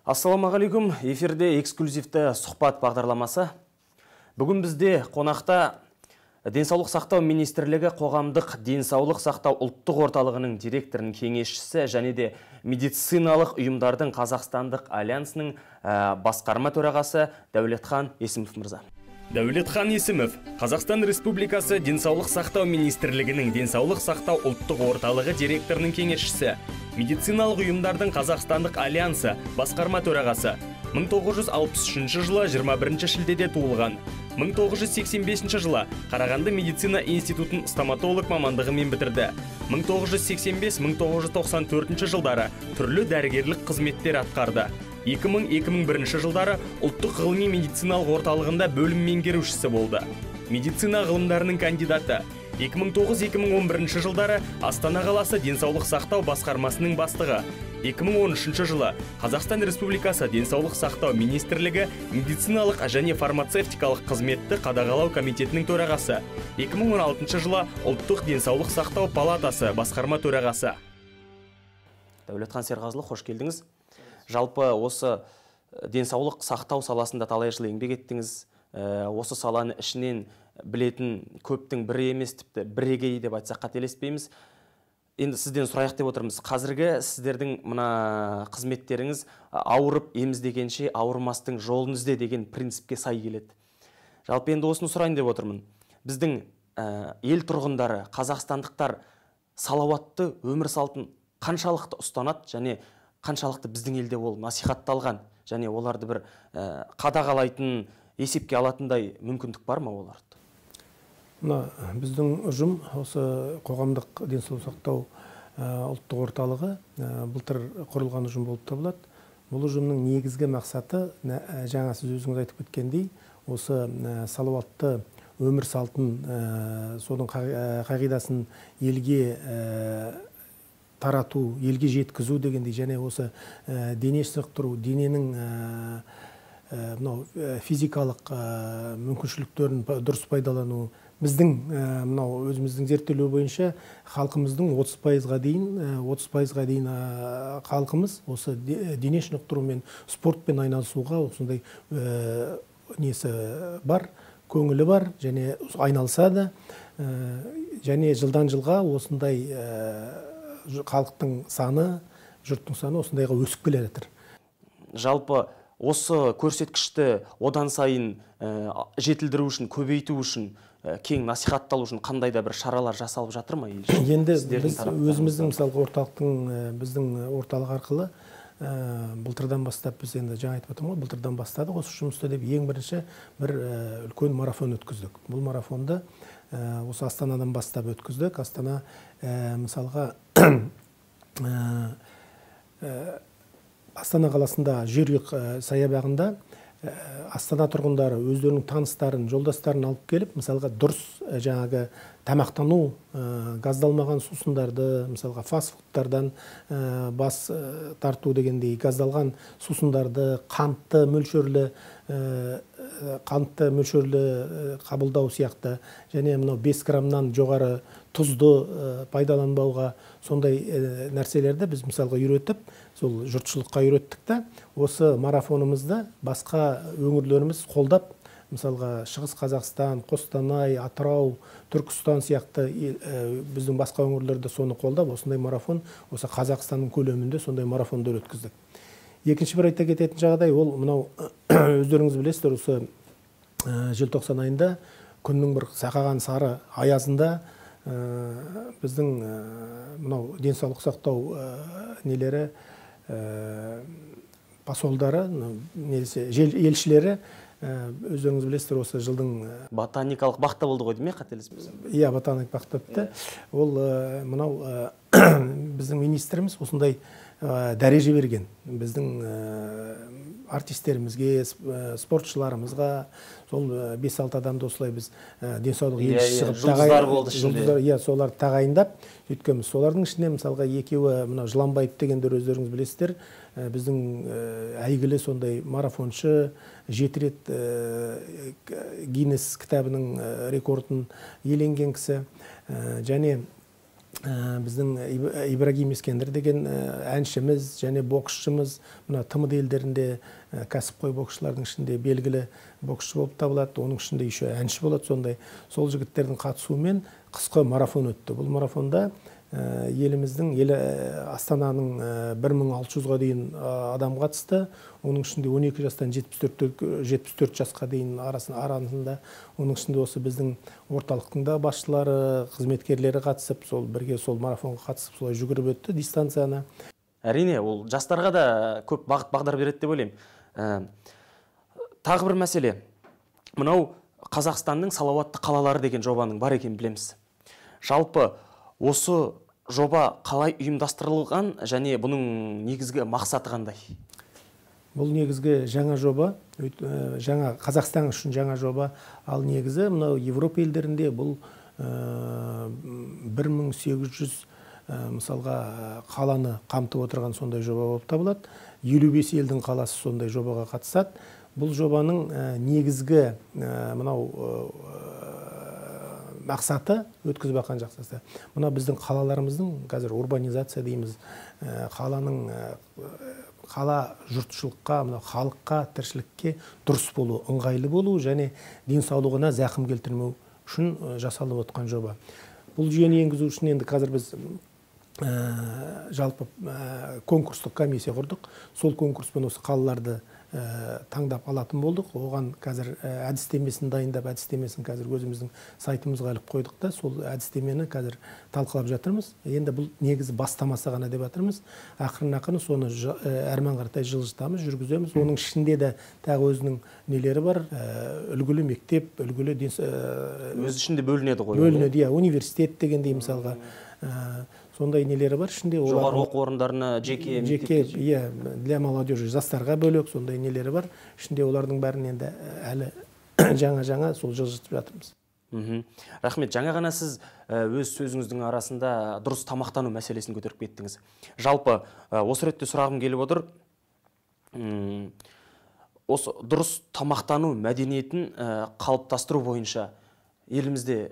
Ассалаумағалейкум, эфирде эксклюзивті сұхбат бағдарламасы. Бүгін бізде қонақта Денсаулық сақтау министрлігі қоғамдық денсаулық сақтау ұлттық орталығының директорының кеңесшісі және де медициналық ұйымдардың Қазақстандық альянсының басқарма төрағасы Дәулетхан Есімов мырза. Дәулетхан Есімов, Қазақстан Республикасы Денсаулық сақтау министрлігінің Денсаулық сақтау ұлттық орталығы директорының кеңесшісі, медициналық ұйымдардың Қазақстандық альянсы басқарма төрағасы. 1963 жылы 21 шілдеде туылған. 1985 жылы Қарағанды медицина институтын стоматолог мамандығымен бітірді. 1985-1994 жылдары түрлі дәрігерлік қызметтер атқарды. 2000-2001 жылдары ұлттық ғылыми медициналық орталығында бөлім меңгерушісі болды. Медицина ғылымдарының кандидаты. 2009-2011 жылдары Астана қаласы денсаулық сақтау басқармасының бастығы. 2013 жылы Қазақстан Республикасы Денсаулық сақтау министрлігі медициналық және фармацевтикалық қызметті қадағалау комитетінің төрағасы. 2016 жылы ұлттық денсаулық сақтау палатасы басқарма төрағасы. Дәулетхан Серғазылы, қош келдіңіз. Жалпы осы денсаулық сақтау саласында талай жыл еңбек еттіңіз. Осы саланы ішінен білетін көптің бірі емес, тіпті бірегей деп айтсақ қателеспейміз. Енді сізден сұрайық деп отырмыз. Қазіргі сіздердің мына қызметтеріңіз ауырып еміздегенше ауырмастың жолын ізде деген принципке сай келеді. Жалпы енді осыны сұрайын деп отырмын. Біздің ел тұрғындары, қазақстандықтар салауатты өмір салтын қаншалықты ұстанады және қаншалықты біздің елде ол насихатталған және оларды бір қадағалайтын, есепке алатындай мүмкіндік бар ма оларды? Біздің ұжым осы қоғамдық денсаулық сақтау ұлттық орталығы былтыр құрылған ұжым болып табылады. Бұл ұжымның негізгі мақсаты, жаңа сіз өзіңіз айтып кеткендей, осы салауатты өмір салтын, соның қағидасын елге тарату, елге жеткізу дегендей, және осы дене шынықтыру, дененің физикалық мүмкіншіліктерін дұрыс пайдалану. Біздің өзіміздің зерттеулер бойынша халқымыздың 30%-ға дейін халқымыз осы дене шынықтырумен, спортпен айналысуға осындай несі бар, көңілі бар және айналысады. Және жылдан жылға осындай халықтың саны, жұрттың саны осындайға өсіп келе жатыр. Жалпы осы көрсеткішті одан сайын жетілдіру үшін, көбейту үшін, кең насихатталу үшін қандай да бір шаралар жасалып жатыр ма? Енді біз өзіміздің мысалғы біздің орталық арқылы былтырдан бастап, біз енді жаңа айтып отырмын ғой, былтырдан бастадық осы жұмысты деп ең бірінші бір үлкен марафон өткіздік. Бұл марафонды осы Астанадан бастап өткіздік. Астана мысалға Астана қаласында Жерұйық саябағында Астана тұрғындары өздерінің таныстарын, жолдастарын алып келіп, мысалға дұрыс жаңағы тамақтану, газдалмаған сусындарды, мысалға фастфудтардан бас тарту дегендей, газдалған сусындарды, қантты мөлшерлі қабылдау сияқты, және 5 граммнан жоғары тұзды пайдаланбауға, сондай нәрселерді біз мысалға үйретіп, сол жұртшылыққа үйреттік та, осы марафонымызды басқа өңірлеріміз қолдап, мысалға Шығыс Қазақстан, Қостанай, Атырау, Түркістан сияқты біздің басқа өңірлерді соны қолдап, осындай марафон, осы Қазақстанның көлемінде сондай марафондар өткіздік. Екінші бір айта кететін жағдай, ол мынау өздеріңіз білесіздер, осы желтоқсан айында күннің бір сақаған сары аязында біздің мынау денсаулық сақтау нелері, посолдары, елшілері, өздеріңіз білесіздер, осы жылдың ботаникалық бақта болды ғой деме, қателеспесем. Иә, ботаникалық бақта өтті. Ол мынау біздің министріміз осындай дәреже берген. Біздің артистерімізге, спортшыларымызға, сол 5-6 адамды осылай біз денсаулық елшісі жұлдыздар болды ішінде. Соларды тағайындап өткенбіз. Солардың ішінде мысалға екеуі, Жыланбаев дегендер өздеріңіз білесіздер, біздің әйгілі сондай марафоншы, 7 рет Гиннес кітабының рекордын иеленген кісі. Және біздің Ибрагим Ескендір деген әншіміз және боксшымыз, мына тмд елдерінде кәсіпқой боксшылардың ішінде белгілі боксшы болып табылады, оның ішінде еще әнші болады. Сондай сол жігіттердің қатысуымен қысқы марафон өтті. Бұл марафонда еліміздің Астананың 1600-ға дейін адам қатысты. Оның ішінде 12 жастан 74 жасқа дейін арасында. Оның ішінде осы біздің орталықтың да басшылары, қызметкерлері қатысып, бірге сол марафонға қатысып, солай жүгіріп өтті дистанцияны. Әрине, ол жастарға да көп бағыт бағдар береді деп ойлаймын. Тағы бір мәселе. Мынау Қазақстанның салауатты қалалары деген жобаның бар екенін білеміз. Жалпы осы жоба қалай ұйымдастырылған және бұның негізгі мақсаты қандай? Бұл негізгі жаңа жоба, жаңа Қазақстан үшін жаңа жоба, ал негізі мынау Европа елдерінде бұл 1800 мысалға қаланы қамтып отырған сондай жоба болып табылады. 55 елдің қаласы сондай жобаға қатысады. Бұл жобаның негізгі мынау мақсаты өткізіп аққан жақсасы. Мына біздің қалаларымыздың қазір урбанизация дейміз, қала жұртшылыққа, халыққа, тіршілікке дұрыс болу, ыңғайлы болу және денсаулығына зақым келтірмеу үшін жасалып отқан жоба. Бұл жүйені енгізу үшін енді қазір біз жалпы конкурстық комиссия құрдық. Сол конкурспен осы қалаларды таңдап алатын болдық. Оған қазір әдістемесін дайындап, әдістемесін қазір өзіміздің сайтымызға іліп қойдық та, сол әдістемені қазір талқылап жатырмыз. Енді бұл негізі бастамасы ғана деп жатырмыз. Ақырын соны әрмен қаратай жылжытамыз, жүргіземіз. Оның ішінде де тағы өзінің нелері бар. Үлгілі мектеп, үлгілі өз ішінде бөлінеді ғой. Бөлінеді, университет дегендей мысалға. Сондай нелері бар ішінде. Жоғары оқу орындарына жеке, для молодежи, жастарға бөлек сондай нелері бар. Ішінде олардың бәрін енді әлі жаңа сол жылжытып жатырмыз. Рахмет, жаңа ғана сіз өз сөзіңіздің арасында дұрыс тамақтану мәселесін көтеріп кеттіңіз. Жалпы осы ретте сұрағым келіп отыр. Осы дұрыс тамақтану мәдениетін қалыптастыру бойынша елімізде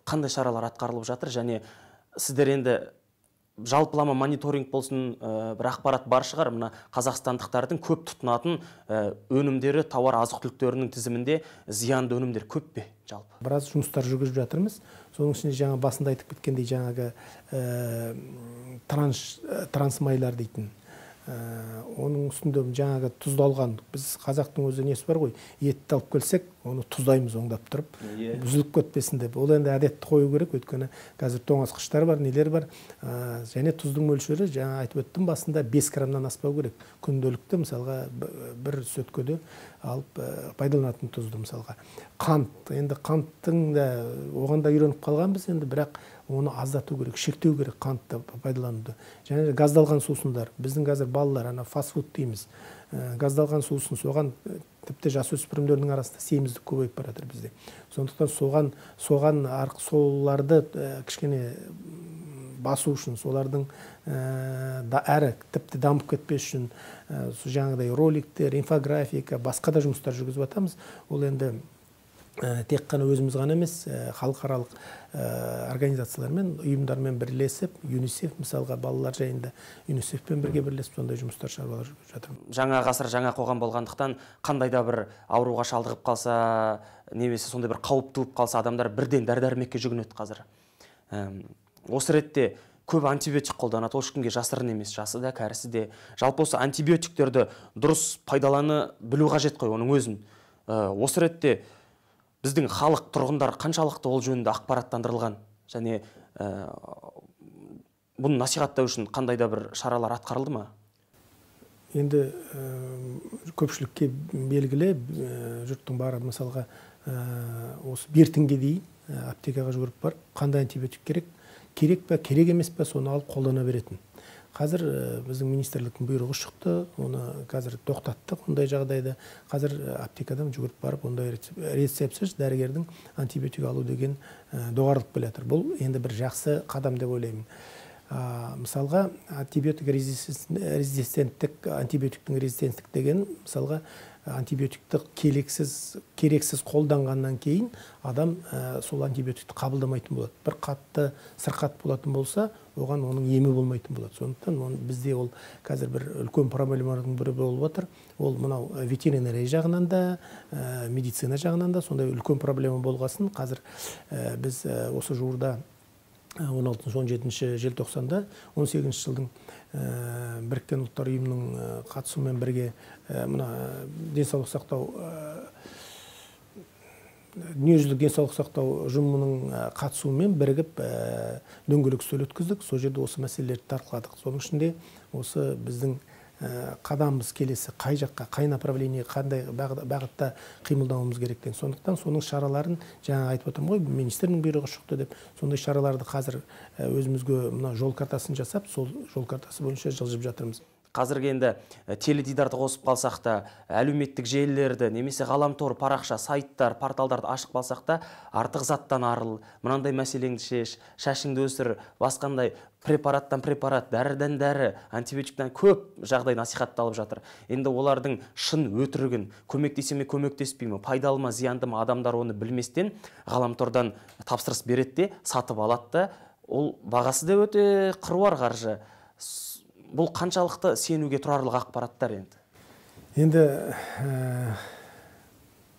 қандай шаралар атқарылып жатыр, және сіздер енді жалпылама мониторинг болсын, бір ақпарат бар шығар, мына қазақстандықтардың көп тұтынатын өнімдері, тауар азық-түліктерінің тізімінде зиянды өнімдер көп пе жалпы? Біраз жұмыстар жүргізіп жатырмыз. Соның ішінде жаңа басында айтып кеткендей жаңағы трансмайлар дейтін. Оның үстінде жаңағы тұздалған, біз қазақтың өзі несі бар ғой, етті алып келсек, оны тұздаймыз оңдап тұрып, үзіліп кетпесін деп. Ол енді әдетті қою керек, өйткені қазір тоңазытқыштар бар, нелер бар. Және тұздың мөлшері, жаңа айтып өттім басында, 5 граммнан аспау керек. Күнделікті мысалға бір сөткөде алып пайдаланатын тұзды мысалға. Қант, енді қанттың да оған да үйреніп қалғанбыз, енді бірақ оны аздату керек, шектеу керек қантты пайдалануды. Және газдалған сусындар. Біздің қазір балалар, фастфуд дейміз. Газдалған сусын, соған тіпті жасөспірімдердің арасында семіздік көбейіп бара жатыр бізде. Сондықтан соған соларды кішкене басу үшін, солардың әрі тіпті дамып кетпес үшін жаңағыдай роликтер, инфографика, басқа да жұмыстар жүргізіп жатамыз. Ол енді тек қана өзіміз ғана емес, халықаралық организациялармен, ұйымдармен бірлесіп, ЮНИСЕФ мысалға балалар жайында ЮНИСЕФпен бірге бірлесіп сондай жұмыстар шаруалар жүргізіп жатырмыз. Жаңа ғасыр, жаңа қоғам болғандықтан қандай да бір ауруға шалдығып қалса, немесе сондай бір қауіп туып қалса, адамдар бірден дәрі-дәрмекке жүгінеді қазір. Осы ретте көп антибиотик қолданады, ол ешкімге жасырын емес, жасы да, кәрісі де. Жалпы осы антибиотиктерді дұрыс пайдаланы білу қажет қой оның өзін. Осы ретте біздің халық, тұрғындар қаншалықты ол жөнінде ақпараттандырылған, және бұны насихаттау үшін қандай да бір шаралар атқарылды ма? Енді көпшілікке белгілі, жұрттың бары мысалға осы бертінге дейін аптекаға жүгіріп барып, қандай антибиотик керек пе, керек емес пе, соны алып қолдана беретін. Қазір біздің министрліктің бұйрығы шықты, оны қазір тоқтаттық ондай жағдайда. Қазір аптекадан жүгіріп барып, ондай рецептсіз дәрігердің антибиотик алу деген доғарылып келе жатыр. Бұл енді бір жақсы қадам деп ойлаймын. Мысалға антибиотик резистенттік, антибиотиктің резистенттік деген мысалға антибиотикті керексіз қолданғаннан кейін адам сол антибиотикті қабылдамайтын болады. Бір қатты сырқат болатын болса, оған оның емі болмайтын болады. Сондықтан бізде ол қазір бір үлкен проблемалардың бірі болып отыр. Ол мынау ветеринария жағынан да, медицина жағынан да сондай үлкен проблема болғасын. Қазір біз осы жуырда 16-17 желтоқсанда 18 жылдың біріккен ұлттар ұйымының қатысуымен бірге мына денсаулық сақтау дүниежүзілік денсаулық сақтау ұжымының қатысуымен бірігіп дөңгелек үстел өткіздік. Сол жерде осы мәселелерді талқыладық. Соның ішінде осы біздің қадамымыз келесі қай жаққа, қай направление, қандай бағытта қимылдауымыз керектен. Сондықтан соның шараларын жаңа айтып отырмын ғой, министрдің бұйрығы шықты деп. Сондай шараларды қазір өзімізге мына жол картасын жасап, сол жол картасы бойынша жылжып жатырмыз. Қазіргі енді теледидарды қосып қалсақ та, әлеуметтік желілерді, немесе ғаламтор, парақша, сайттар, порталдарды ашып қалсақ та, артық заттан арыл, мынандай мәселеңді шеш, шашыңды өсір, басқандай препараттан препарат, дәріден дәрі, антибиотиктен көп жағдай насихатталып жатыр. Енді олардың шын өтірігін, көмектесе ме, көмектеспей ме, пайдалы ма, зиянды ма, адамдар оны білместен ғаламтордан тапсырыс береді де, сатып алады да, ол бағасы да өте қыруар қаржы. Бұл қаншалықты сенуге тұрарлық ақпараттар енді? Енді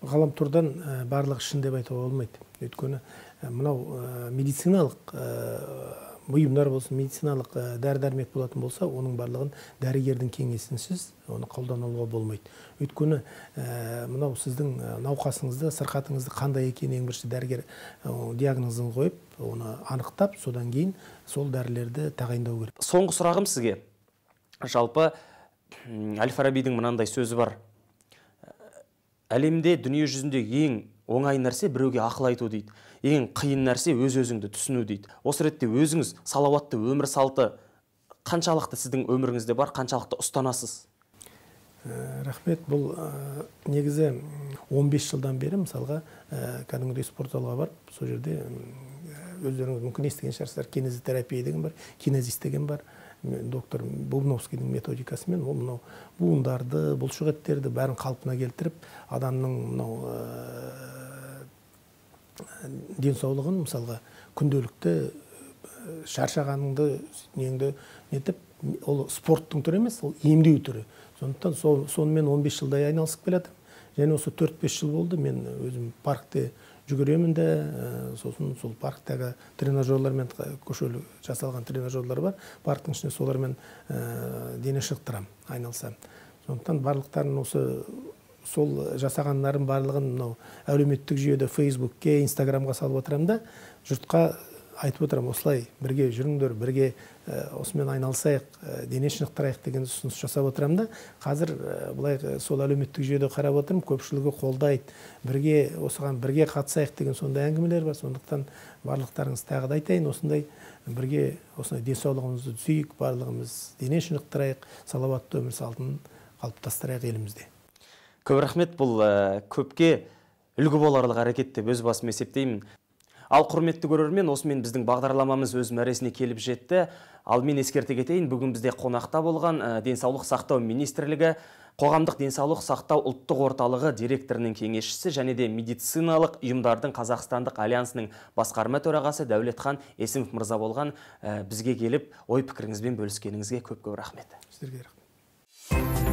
ғаламтордан барлық шын деп айтуға болмайды. Өйткені мынау медициналық бұйымдар болсын, медициналық дәрі-дәрмек болатын болса, оның барлығын дәрігердің кеңесінсіз оны қолдануға болмайды. Өйткені мынау сіздің науқасыңызды, сырқатыңызды қандай екенін ең бірінші дәрігер диагнозын қойып, оны анықтап, содан кейін сол дәрілерді тағайындау керек. Соңғы сұрағым сізге. Жалпы Әл-Фарабидің мынандай сөзі бар. Әлемде, дүние жүзінде ең оңай нәрсе біреуге ақыл айту дейді. Ең қиын нәрсе өз-өзіңді түсіну дейді. Осы ретте өзіңіз салауатты өмір салты қаншалықты сіздің өміріңізде бар, қаншалықты ұстанасыз? Рахмет, бұл негізі 15 жылдан бері мысалға кәдімгідей спорт залға барып, сол жерде өздеріңіз мүмкін естіген шығарсыздар, кинезотерапия деген бар, кинезист деген бар. Доктор Бубновскийдің методикасымен ол мынау буындарды, бұлшықеттерді бәрін қалпына келтіріп, адамның мынау денсаулығын мысалға күнделікті шаршағаныңды неңді нетіп, ол спорттың түрі емес, ол емдеу түрі. Сондықтан сонымен 15 жылдай айналысып келатырмын. Және осы 4-5 жыл болды, мен өзім паркте жүгіремін де, сосын сол парктағы тренажерлармен, көшелі жасалған тренажерлар бар, парктың ішінде солармен дене шынықтырамын, айналысамын. Сондықтан барлықтарын сол жасағанларын барлығын әлеуметтік жүйеде Фейсбукке, Инстаграмға салып отырамын да, жұртқа айтып отырамын, осылай бірге жүріңдер, бірге осымен айналысайық, дене шынықтырайық деген ұсыныс жасап отырамын да, қазір былай сол әлеуметтік жүйеде қарап отырмын, көпшілігі қолдайды, осыған бірге қатысайық деген сондай әңгімелер бар. Сондықтан барлықтарыңыз тағы да айтайын, осындай бірге осындай денсаулығымызды түзейік, барлығымыз дене шынықтырайық, салауатты өмір салтын қалыптастырайық елімізде. Көп рахмет, бұл көпке үлгі боларлық әрекет деп өз басым есептеймін. Ал құрметті көрермен, осымен біздің бағдарламамыз өз мәресіне келіп жетті. Ал мен ескерте кетейін, бүгін бізде қонақта болған денсаулық сақтау министрлігі, қоғамдық денсаулық сақтау ұлттық орталығы директорының кеңесшісі және де медициналық ұйымдардың Қазақстандық альянсының басқарма төрағасы Дәулетхан Есімов мырза болған. Бізге келіп ой пікіріңізбен бөліскеніңізге көп рахмет. Сіздерге рахмет.